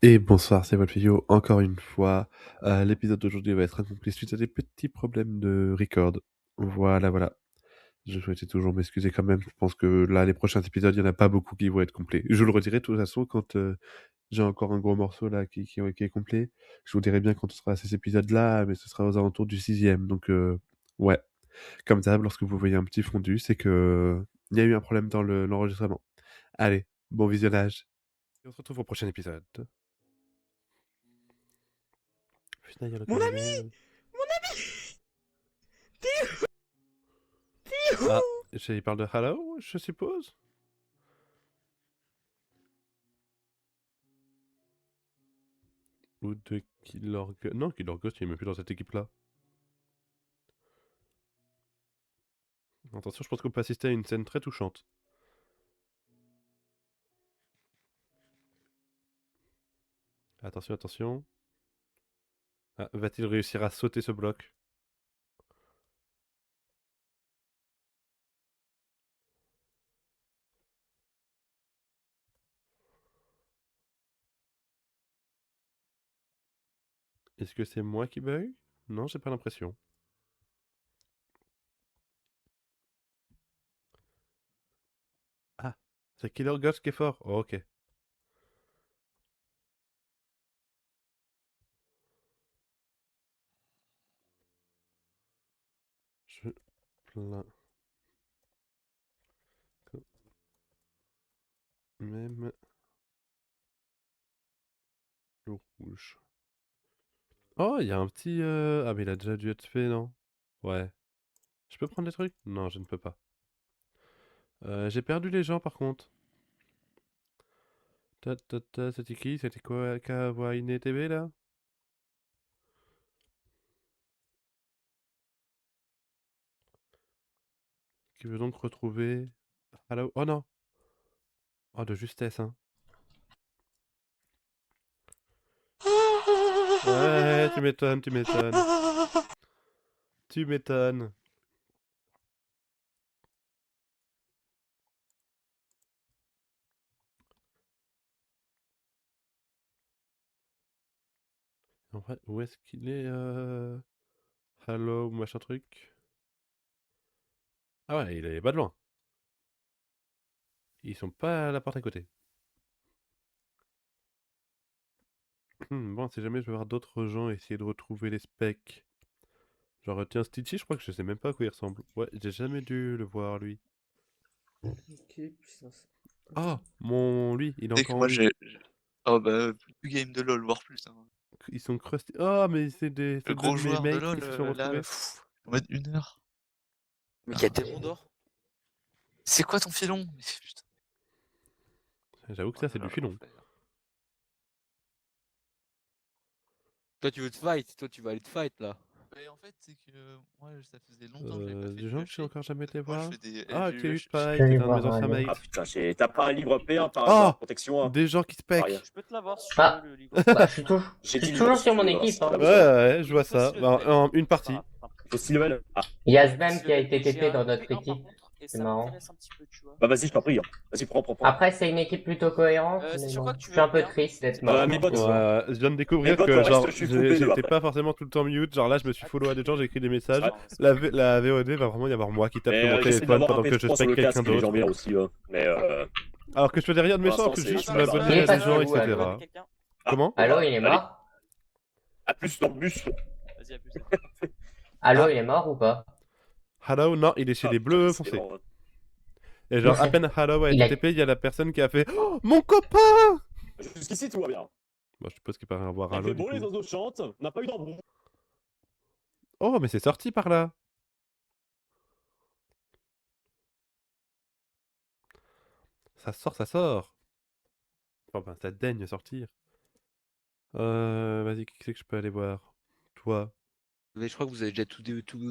Et bonsoir, c'est Wolfio, encore une fois. L'épisode d'aujourd'hui va être incomplet suite à des petits problèmes de record. Voilà. Je souhaitais toujours m'excuser quand même. Je pense que là, les prochains épisodes, il n'y en a pas beaucoup qui vont être complets. Je le redirai de toute façon quand j'ai encore un gros morceau là qui est complet. Je vous dirai bien quand ce sera à ces épisodes-là, mais ce sera aux alentours du 6e. Donc, ouais. Comme d'hab, lorsque vous voyez un petit fondu, c'est que il y a eu un problème dans l'enregistrement. Allez, bon visionnage. Et on se retrouve au prochain épisode. Putain, il y a le Mon canapé. ami! Mon ami! T'es où? Ah, il parle de Hello, je suppose. Ou de Killer Ghost. Non, Killer Ghost, il est même plus dans cette équipe-là. Attention, je pense qu'on peut assister à une scène très touchante. Attention. Ah, va-t-il réussir à sauter ce bloc? Est-ce que c'est moi qui bug? Non, j'ai pas l'impression. Ah, c'est Killer Ghost qui est fort. Oh, ok. Je plains quand même le rouge. Oh, il y a un petit... Ah, mais il a déjà dû être fait, non? Ouais. Je peux prendre des trucs? Non, je ne peux pas. J'ai perdu les gens, par contre. C'était qui? C'était quoi? Kawaii TV, là? Qui veut donc retrouver... Hello? Oh non! Oh, de justesse, hein. Ouais, tu m'étonnes. Tu m'étonnes. En vrai, où est-ce qu'il est, Hello, machin truc? Ah ouais, il est pas de loin. Ils sont pas à la porte à côté. Bon, si jamais je veux voir d'autres gens essayer de retrouver les specs. Genre, tiens, Stitchy, je crois que je sais même pas à quoi il ressemble. Ouais, j'ai jamais dû le voir, lui. Ok, puissance. Ah, lui, il est Tu sais que encore en moi vie. oh bah, plus game de LoL, voire plus, hein. Ils sont crustés. Oh, mais c'est Le deux gros de mes joueur de mates LoL, qui se sont là, retrouvés. en mode 1 heure. Mais il y a tellement d'or. C'est quoi ton filon? Mais putain, J'avoue que oh ça, là c'est du là, filon. l'enfer. Toi, tu veux te fight. Toi, tu vas aller te fight là. Mais en fait, c'est que moi, ça faisait longtemps que j'avais pas fait Des du gens que j'ai lâcher. encore jamais été Moi, je voir. fais des Ah, du Kelly lâcher. Spike, Je vais c'est aller un de mes voir anciens aller. Ah mates. putain, t'as pas un livre P1 par Oh, hasard, protection 1. des gens qui spec. Je peux te l'avoir si tu Ah. veux le livre. Bah, je suis J'ai je 10 suis livres toujours si sur tu mon veux, équipe. si t'en as Hein. besoin. Ouais, je Il vois me faut ça. aussi le Bah, level. une C'est pas partie. grave. Il faut 6 levels. Ah, Il y a Il me faut Sven aussi qui a le été level. J'ai TP dans un notre P1 par équipe. contre et C'est ça marrant. m'intéresse un petit peu, tu vois. bah vas-y, je t'en prie. Vas-y, prends. Après, c'est une équipe plutôt cohérente, C'est mais sur bon. quoi que tu Je veux suis un le peu P1? triste d'être Bah, mort. mes bots. Je viens de découvrir Les bots, que le reste, genre je suis full P2 j'étais après. pas forcément tout le temps mute, genre là je me suis follow à des gens, j'ai écrit des messages. Ouais. La VOD va vraiment y avoir moi qui tape Mais sur mon j'essaie téléphone d'avoir un pendant que je P3 sur spec le quelqu'un casque et les gens d'autre. bien aussi. Mais Alors que je faisais rien de pour méchant, l'instant, que c'est juste je pas grave. m'abonnais à des gens, Il est passé où, etc. Quelqu'un Comment? Allô, il est Allez. mort? À plus dans le bus. Vas-y, à plus. Allô, Ah. il est mort ou pas? Hello, non, il est chez Ah, les putain, bleus c'est foncés. énorme. Et genre à peine Hello a Il été a- TP, il y a la personne qui a fait oh, mon copain! Jusqu'ici, tout va bien. Bon, je suppose qu'il paraît avoir Il Hello fait du beau, les coup. oiseaux chantent. On n'a pas eu d'embrouille. Oh, mais c'est sorti par là! Ça sort! Enfin, ben, ça daigne sortir. Vas-y, qui c'est que je peux aller voir? Toi. Mais je crois que vous avez déjà tout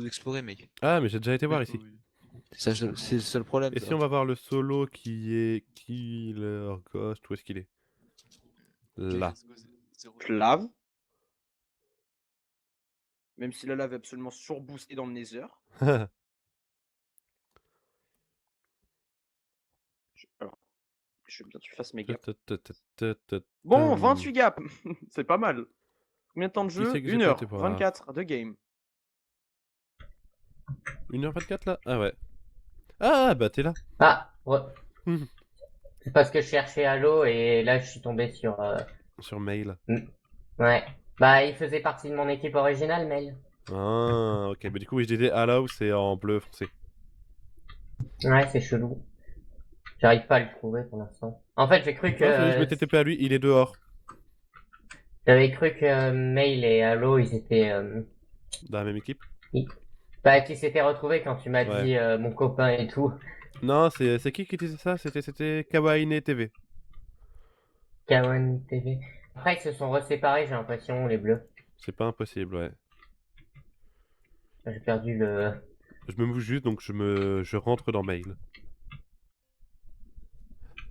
exploré, mec. Ah, mais j'ai déjà été voir ici. C'est le seul problème. Et ça. si on va voir le solo qui est Killer Ghost, où est-ce qu'il est? Là. Lave. Même si la lave est absolument surboostée dans le Nether. Alors, je veux bien que tu fasses mes gaps. Bon, Bon, 28 gaps. C'est pas mal. Combien de temps de Qui jeu c'est que j'ai pas été voir 1h24 de game. 1h24 là? Ah ouais. Ah bah t'es là. Ah, ouais. Mhm. C'est parce que je cherchais Halo et là je suis tombé sur. Sur mail. Ouais. Bah, il faisait partie de mon équipe originale, Mel. Ah ok, bah du coup oui, je disais Hello, c'est en bleu foncé. Ouais, c'est chelou. J'arrive pas à le trouver pour l'instant. En fait, j'ai cru Non, je m'étais que. TP à lui, il est dehors. J'avais cru que Mail et Halo, ils étaient. Dans la même équipe. Bah, qu'ils s'étaient retrouvés quand tu m'as Ouais. dit mon copain et tout. Non, c'est qui disait ça? C'était Kawaii TV. Kawan TV. Après, ils se sont reséparés, j'ai l'impression, les bleus. C'est pas impossible, ouais. J'ai perdu le. Je me move juste, donc je rentre dans mail.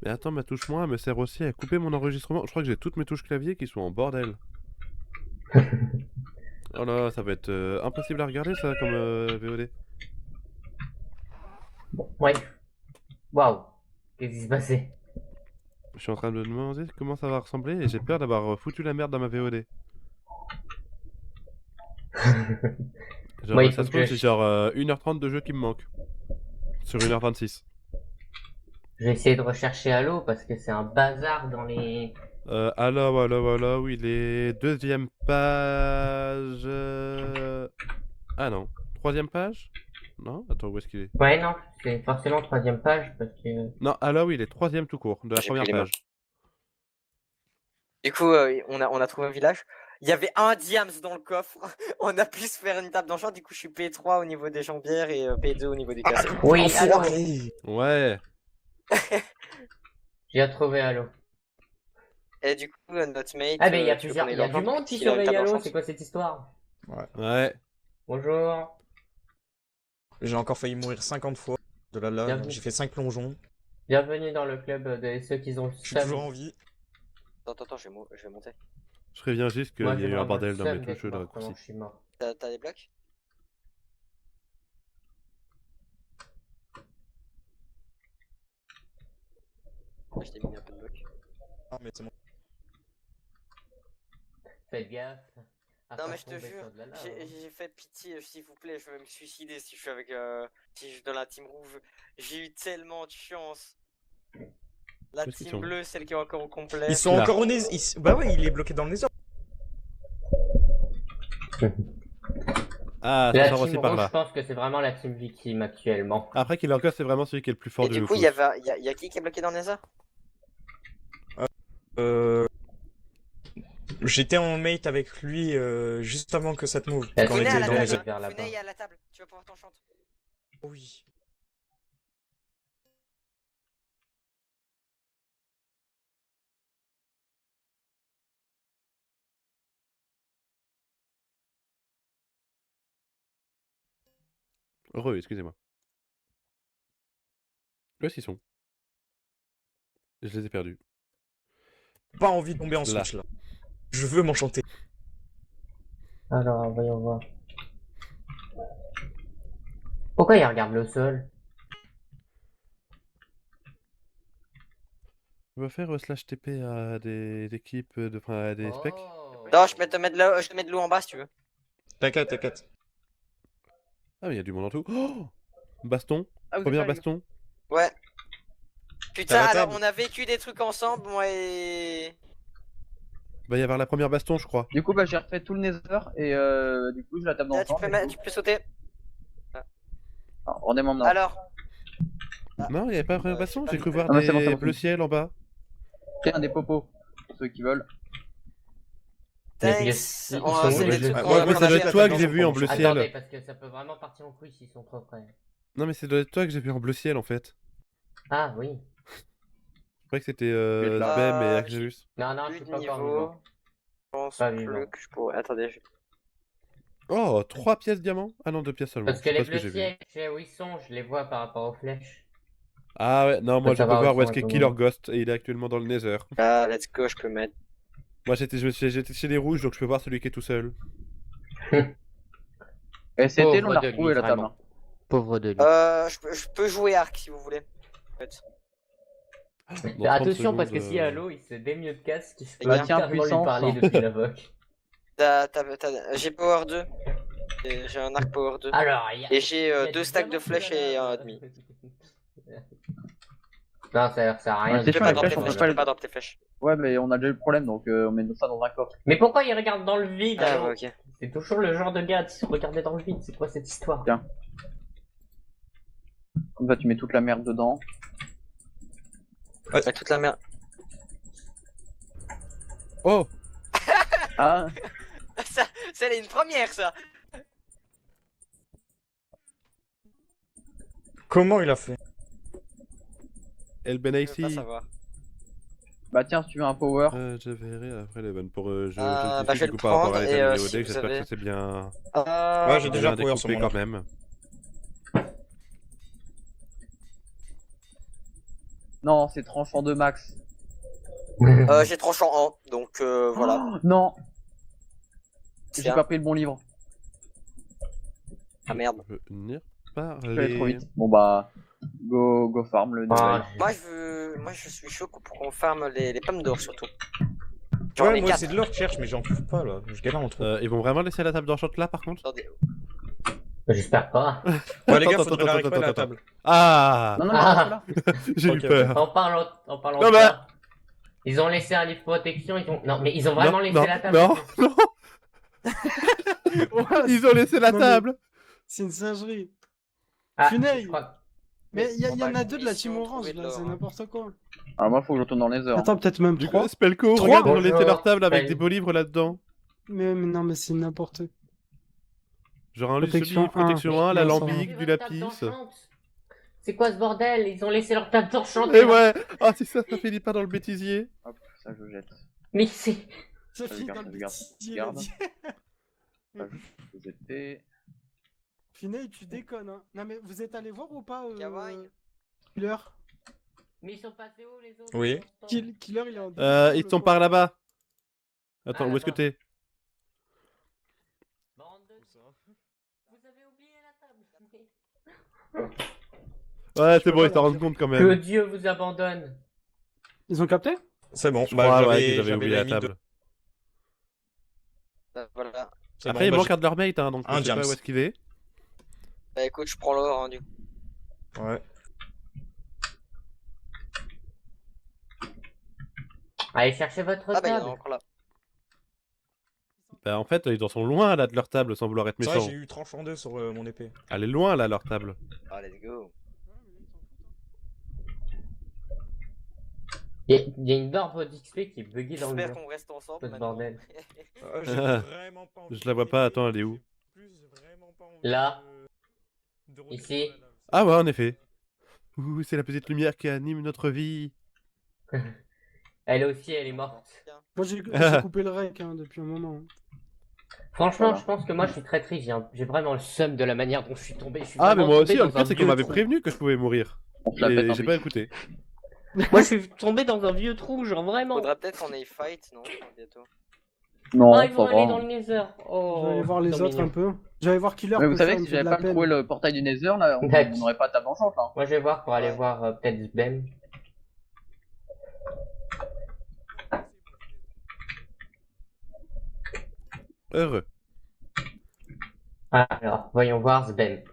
Mais attends, ma touche moi me sert aussi à couper mon enregistrement. Je crois que j'ai toutes mes touches clavier qui sont en bordel. Oh là, ça va être impossible à regarder ça comme VOD. Bon, ouais. Waouh. Qu'est-ce qui se passait? Je suis en train de me demander comment ça va ressembler et j'ai peur d'avoir foutu la merde dans ma VOD. Genre, Moi, il ça faut se que trouve, je- c'est genre 1h30 de jeu qui me manque. Sur 1h26. Je vais essayer de rechercher Halo parce que c'est un bazar dans les. Alors, il est deuxième page. Ah non, troisième page? Non? Attends, où est-ce qu'il est? Ouais, non, c'est forcément troisième page parce que. Non, alors il est troisième tout court, de la J'ai première pris les page. Du coup, on a trouvé un village. Il y avait un diams dans le coffre. On a pu se faire une table d'enchant. Du coup, je suis P3 au niveau des jambières et P2 au niveau du cassé. Oui, Halo. Ouais. J'ai retrouvé Halo. Et du coup, notre mate. Ah, mais il y a tu veux plusieurs. qu'on ait Il y a l'argent du pour monde qui qu'il ait une surveille table Halo, d'enchant c'est quoi cette histoire? Ouais. Bonjour. J'ai encore failli mourir 50 fois de la lave. Bienvenue. J'ai fait 5 plongeons. Bienvenue dans le club de ceux qui ont. Je suis toujours en vie. Attends, je vais monter. Je préviens juste qu'il y Moi, a j'ai eu un vraiment bordel le dans seum mes d'être touches de mort pendant que raccourci. je suis mort. T'as des blocs? Je t'ai mis un peu de blocs. Ah, mais c'est bon. Faites gaffe. à Non pas mais je te tomber jure, sur de la lave, hein. j'ai fait pitié, s'il vous plaît, je vais me suicider si je suis avec si je suis dans la team rouge. J'ai eu tellement de chance. La Où est-ce qu'ils team sont bleue, celle qui est encore au complet. Ils sont Là. encore au nez. Bah ouais, il est bloqué dans le nez. Ah, ça La sort team aussi par rouge, là. je pense que c'est vraiment la team victime actuellement. Après, Killer Ghost, c'est vraiment celui qui est le plus fort Et de du nous coup, tous. y a qui est bloqué dans le Nether? J'étais en mate avec lui juste avant que ça te move. La Quand on team Funay à était la dans les table, vers là-bas. Funay à la table, tu vas pouvoir t'enchanter. Oui. Heureux, excusez-moi. Où est-ce qu'ils sont? Je les ai perdus. Pas envie de tomber en Là. switch là. Je veux m'enchanter. Alors, voyons voir. Pourquoi il regarde le sol? On va faire slash TP à des équipes, enfin à des specs. Oh. Non, je te mets de l'eau en bas si tu veux. T'inquiète, t'inquiète. Ah, mais il y a du monde en tout. Oh, baston. Ah, vous Première êtes là, les baston. Ouais. Putain, la alors table. on a vécu des trucs ensemble, moi et. Va y avoir la première baston, je crois. Du coup, bah, j'ai refait tout le Nether et du coup, je la table Là, tu d'ensemble. peux sauter. Rendez-moi mon Alors, Non, il n'y avait pas la première baston. J'ai cru voir Ah, mais des c'est bon, c'est bon, bleus c'est bon. ciel en bas. Tiens, des popos, pour ceux qui veulent. Mais thanks. ils sont On où, c'est les des bleus trucs Moi, qu'on Moi, a ça doit fait. être toi que j'ai vu en bleu Attendez, ciel. parce que ça peut vraiment partir en couille s'ils sont trop près. Non, mais ça doit être toi que j'ai vu en bleu ciel en fait. Ah oui. Je croyais que c'était là. Bem et Axelus. Non, non, je Plus suis de pas encore niveau. vivant. Je pense Pas plus vivant. que je pourrais. Attendez, Oh, 3 pièces diamant? Ah non, 2 pièces seulement. Parce que C'est pas les ce que bleus j'ai vu. ciels, je sais où ils sont, je les vois par rapport aux flèches. Ah ouais, non, moi Faut je peux savoir voir où où ils est-ce sont qu'est à tout Killer moment. Ghost et il est actuellement dans le Nether. Ah, let's go, je peux mettre. Moi j'étais chez les rouges donc je peux voir celui qui est tout seul. Et c'était, on Pauvre l'a de lui, retrouvé la table. vraiment. Pauvre de lui. Je peux jouer arc si vous voulez. En fait. Fais 30 attention parce que secondes, si Halo il se démieux de casque, je peux Bah, tiens, littéralement lui puissance. parler depuis l'invoque. J'ai Power 2. J'ai un arc Power 2. Alors, Et j'ai il y a 2 des stacks de diamants flèches sous la et un lave. demi. Non, ça sert à rien. Ouais, Tu c'est peux sûr, pas les drop tes flèches, on flèches, peut tu pas peux les- pas drop tes flèches. Ouais, mais on a déjà eu le problème, donc on met ça dans un coffre. Mais pourquoi il regarde dans le vide Ah Halo ouais, ok. C'est toujours le genre de gars qui se regardait dans le vide, c'est quoi cette histoire? Tiens. Comme ça, tu mets toute la merde dedans. Ouais, toute la merde. Oh Ah, Ça, c'est une première, ça. Comment il a fait? El Je veux pas Benaisi. savoir. bah tiens, si tu veux un power. Je verrai après les vannes pour je Bah, discute je vais du coup le par rapport à prendre, l'état et, de si VOD, vous j'espère avez- que c'est bien, Ouais, j'ai déjà bien power sur découpé mon quand arc. même. Non, c'est tranchant de max. J'ai tranchant en, donc voilà. Oh, non, j'ai Tiens. pas pris le bon livre. Ah merde. Je veux venir Je suis allé trop parler. vite. Bon bah, go farm le Ah, level. Moi, je suis chaud pour qu'on farme les pommes d'or surtout. J'en Ouais, ai moi 4. c'est de l'or que je cherche, mais j'en trouve pas là. Je galère en trouver. Ils vont vraiment laisser la table d'enchant là par contre? Attendez. J'espère pas. Ouais, les gars, attends, faudrait la récupérer à la attends. table. Ah Non, non, Ah. non, là. J'ai Ok, eu peur. En parlant Non, de bah. ça, ils ont laissé un livre protection, non mais ils ont vraiment laissé non, la table. non, non, ils ont laissé la Non, mais- table. C'est une singerie. Ah, Funaille. je crois- Mais il y on en va a deux de la ici, team on orange trouvait de là, l'or, c'est hein. n'importe quoi. Alors moi, faut que je retourne dans les heures. Attends, peut-être même Du coup, 3. Spelko, Trois, regarde, ils ont bonjour. laissé leur table avec Salut. des beaux livres là-dedans. Mais non, mais c'est n'importe quoi. Genre un Protection livre protection 1, un. l'alambic, Votre du table lapis. d'enchante. C'est quoi ce bordel? Ils ont laissé leur table d'enchante. Et ouais. Ah si ça finit pas dans le bêtisier. Hop, ça je jette. Mais c'est... Ça je finit garde, dans le je garde, bêtisier, je garde. vas-y. Ça je jeter. Funaille, tu déconnes, hein. Non, mais vous êtes allé voir ou pas Kawaii. Killer Mais ils sont passés où les autres? Oui. Killer, il est en Ils sont par là-bas. Attends, Ah, où est-ce que là-bas. t'es? Bande de- Vous avez oublié la table. Ouais, c'est peux bon, pas ils s'en leur rendent dire. compte quand Que même. Dieu vous abandonne. Ils ont capté? C'est bon, Je bah crois ouais, qu'ils j'avais avaient oublié la mis table. Bah, voilà. C'est Après, bon, il bah, manque un de leur mate, hein, donc Un je sais pas James. où est-ce qu'il est. Bah écoute, je prends l'or, hein, du coup. Ouais. Allez chercher votre Ah bah il y en a table. encore là. Bah en fait, ils en sont loin là de leur table sans vouloir être C'est vrai, méchant. j'ai eu tranchant 2 sur mon épée. Elle est loin là, leur table. Ah, let's go. Il y a une barre d'XP qui est buggée dans le J'espère mur. qu'on reste ensemble. Ce maintenant. bordel. J'ai vraiment pas envie Je la vois de pas, m'aider, attends, elle est où? plus vraiment pas envie Là. de retourner Ici. à la lave. Ah ouais, en effet. Ouh, c'est la petite lumière qui anime notre vie. Elle aussi, elle est morte. Moi, j'ai coupé le rec hein, depuis un moment. Franchement, Voilà. je pense que moi je suis très triste. J'ai vraiment le seum de la manière dont je suis tombé. Je suis Ah, mais vraiment moi tombé aussi, le dans un pire, c'est qu'on vieux m'avait trou. prévenu que je pouvais mourir. On se la Et pète en j'ai plus. pas écouté. Moi je suis tombé dans un vieux trou, genre vraiment. Faudrait peut-être qu'on aille fight, non? Bientôt. Non, Ah, ils vont ça aller va. dans le Nether. Oh, Je vais aller voir les c'est autres mignon. un peu. Je vais aller voir Killer. Mais vous comme ça, savez il que me si fait j'avais de pas la peine. trouvé le portail du Nether, là, on D'accord. n'aurait pas de table enchante là. Moi je vais voir pour aller voir peut-être Sbem. Heureux. Alors, voyons voir Sbem.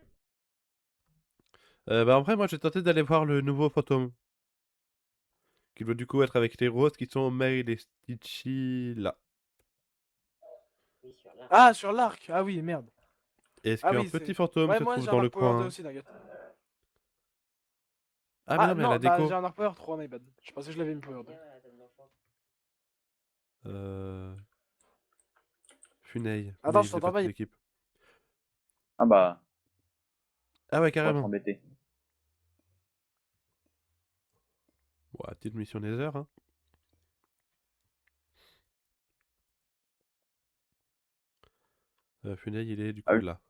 Bah après, moi, j'ai tenté d'aller voir le nouveau fantôme. Qui doit du coup être avec les roses qui sont Mail et Stitchy là. Ah, sur l'arc. Ah oui, merde. Est-ce Ah qu'un oui, c'est- petit fantôme Ouais, se moi trouve j'ai dans un le Arc Power 2 coin? aussi, t'inquiète. Ah, mais non, mais à la bah, déco. j'ai un Arc Power 3, my bad. Je pensais que je l'avais mis Power 2. Funaille. Attends, Mais je il t'entends fait partie pas, de il- l'équipe. Ah bah, Ah ouais, on va carrément. s'embêter. Ouais, petite mission Nether, hein. Funaille, il est du coup Ah oui. là.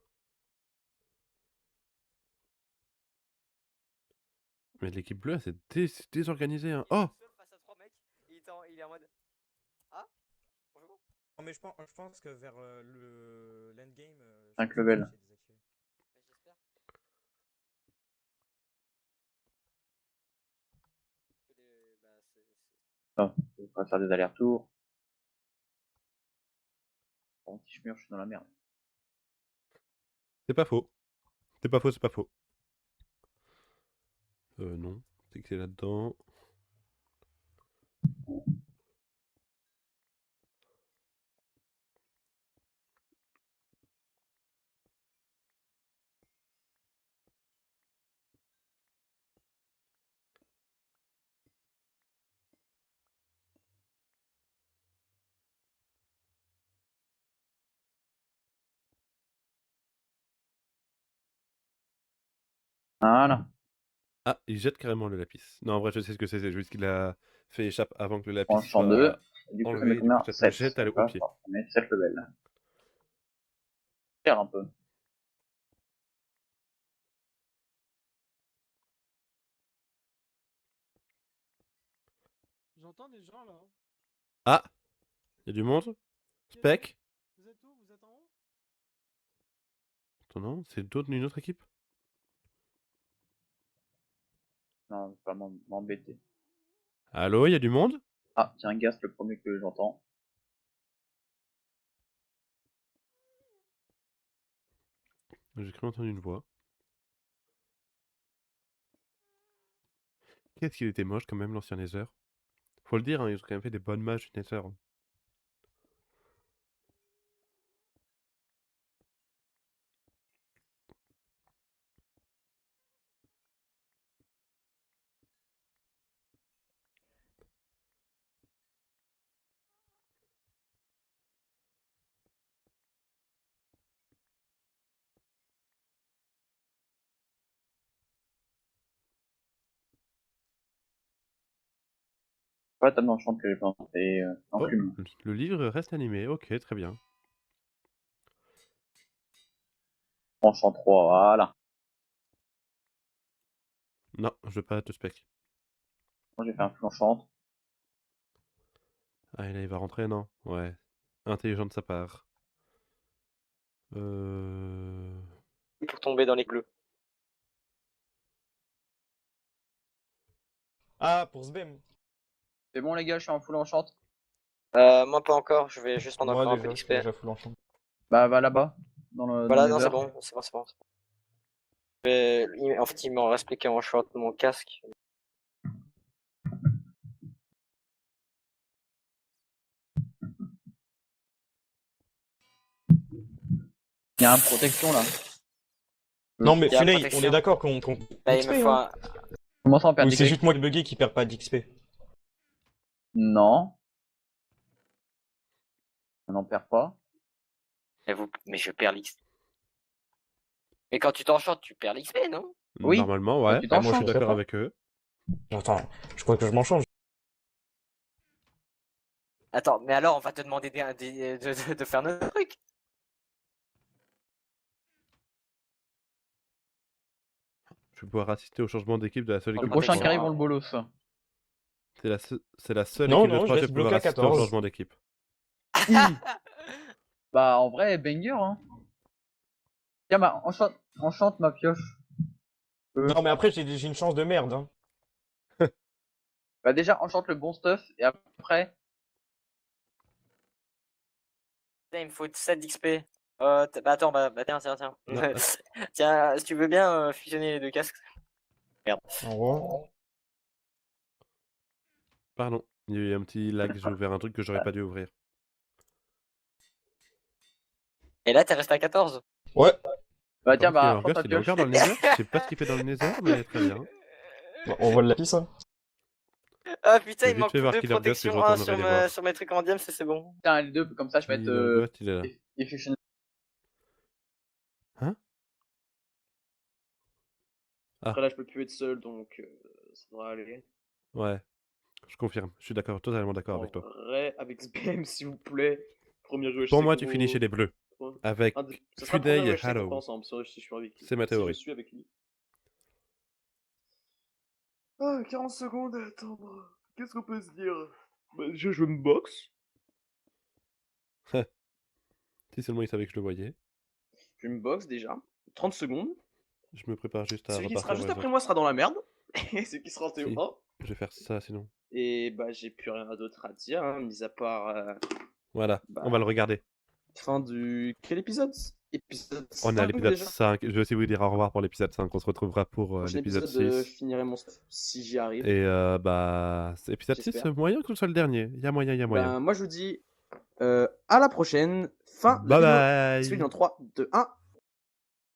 Mais l'équipe bleue, elle s'est désorganisée, hein. Oh! Seul face à 3 mecs, il est en mode. Ah? Bonjour. Non, mais je pense que vers le l'endgame. 5 levels. J'espère. Que les Enfin, je vais faire des allers-retours. Bon, si je meurs, je suis dans la merde. C'est pas faux. C'est pas faux, c'est pas faux. Non. C'est que c'est là-dedans. Voilà. Ah, il jette carrément le lapis. Non, en vrai, je sais ce que c'est juste qu'il a fait échappe avant que le lapis Tranchant 2. soit Du coup, ça enlevé. met Du combien? coup, ça te 7. jette au pied. On met 7 levels. Faire un peu. J'entends des gens là. Ah, il y a du monde. Spec. Vous êtes où? Vous êtes en haut? Attends, non, c'est une autre équipe. Non, pas m'embêter. Allô, il y a du monde? Ah, tiens, Gas, le premier que j'entends. J'ai cru entendre une voix. Qu'est-ce qu'il était moche quand même, l'ancien Nether. Faut le dire, hein, ils ont quand même fait des bonnes matchs du Nether. Pas la table d'enchant que j'ai planté. Oh, Enclume. le livre reste animé. Ok, très bien. Enchant 3, voilà. Non, je veux pas te spec. Moi, j'ai fait un full enchant. Ah, et là, il va rentrer, non? Ouais. Intelligent de sa part. Pour tomber dans les bleus. Ah, pour Sbem. C'est bon, les gars, je suis en full enchant. Moi pas encore, je vais juste prendre Moi encore un peu déjà, je d'XP. suis déjà full enchant. Bah, va là-bas. Dans le Voilà, dans non, les c'est heures. bon, c'est bon, c'est bon. En fait, il m'en reste plus qu'un short mon casque. Il y a une protection là. Non, mais Il y a Funei, on protection. est d'accord qu'on Là, il XP, me faut hein. Comment ça, on perd Ou des c'est clés? juste moi le bugué qui perd pas d'XP? Non. On n'en perd pas. Mais je perds l'XP. Mais quand tu t'enchantes, tu perds l'XP, non? Oui. Normalement, Quand ouais. tu Moi, je suis t'enchantes, d'accord pas. avec eux. Attends, je crois que je m'en change. Attends, mais alors on va te demander de faire notre truc. Je vais pouvoir assister au changement d'équipe de la seule Le Le équipe. prochain protection, qui arrive, hein. on le bolos. C'est la seule Non, équipe de non, je 3 qui va laisse pouvoir bloqué à assister au 14. changement d'équipe. Bah, en vrai, banger, hein. Tiens, bah, enchante ma pioche. Non, mais après, j'ai une chance de merde, hein. Bah, déjà, enchante le bon stuff, et après. Putain, il me faut 7 d'XP. Bah attends, bah tiens. Non. Tiens, si tu veux bien fusionner les deux casques. Merde. En gros. Pardon, il y a eu un petit lag, j'ai ouvert un truc que j'aurais pas dû ouvrir. Et là, t'es resté à 14. Ouais. Bah, tiens, Par bah, contre, prends ta il est pioche. encore dans le Nether. Je sais pas ce qu'il fait dans le Nether, mais très bien. Bon, on voit le lapis, hein. Ah putain, J'ai il vite manque fait voir plus de Killer Ghost, mais protection je 1 retournerai les voir. sur mes trucs en diams, c'est bon. Tiens, les deux, comme ça, je vais Killer être. Ghost, il est là. Efficient. Hein? Ah. Après là, je peux plus être seul, donc ça devrait aller. Ouais, je confirme. Je suis d'accord, totalement d'accord avec toi. Vrai, avec Sbem, s'il vous plaît. Premier jeu, Pour moi, tu finis chez les bleus. Avec Ça sera le premier Funei et rush, c'est Harrow. ensemble, si je suis avec lui. C'est ma théorie. Si je suis avec lui. Ah, 40 secondes à attendre. Qu'est-ce qu'on peut se dire? Bah, je me boxe. Si seulement il savait que je le voyais. Je me boxe déjà. 30 secondes. Je me prépare juste à Celui qui repartir sera juste vers les après autres. moi sera dans la merde. Et celui qui sera en Si. TO1. Je vais faire ça sinon. Et bah, j'ai plus rien d'autre à dire, hein, mis à part Voilà, bah, on va le regarder. fin du. Quel épisode? Épisode On est à 5 l'épisode déjà. 5. Je vais aussi vous dire au revoir pour l'épisode 5. On se retrouvera pour Prochain l'épisode épisode, je 6. finirai mon stuff si j'y arrive. Et bah, c'est épisode 6, J'espère. c'est moyen que ce soit le dernier. Il y a moyen, il y a moyen. Ben, moi, je vous dis à la prochaine. Fin de la Bye vidéo. bye. Suivi dans 3, 2, 1.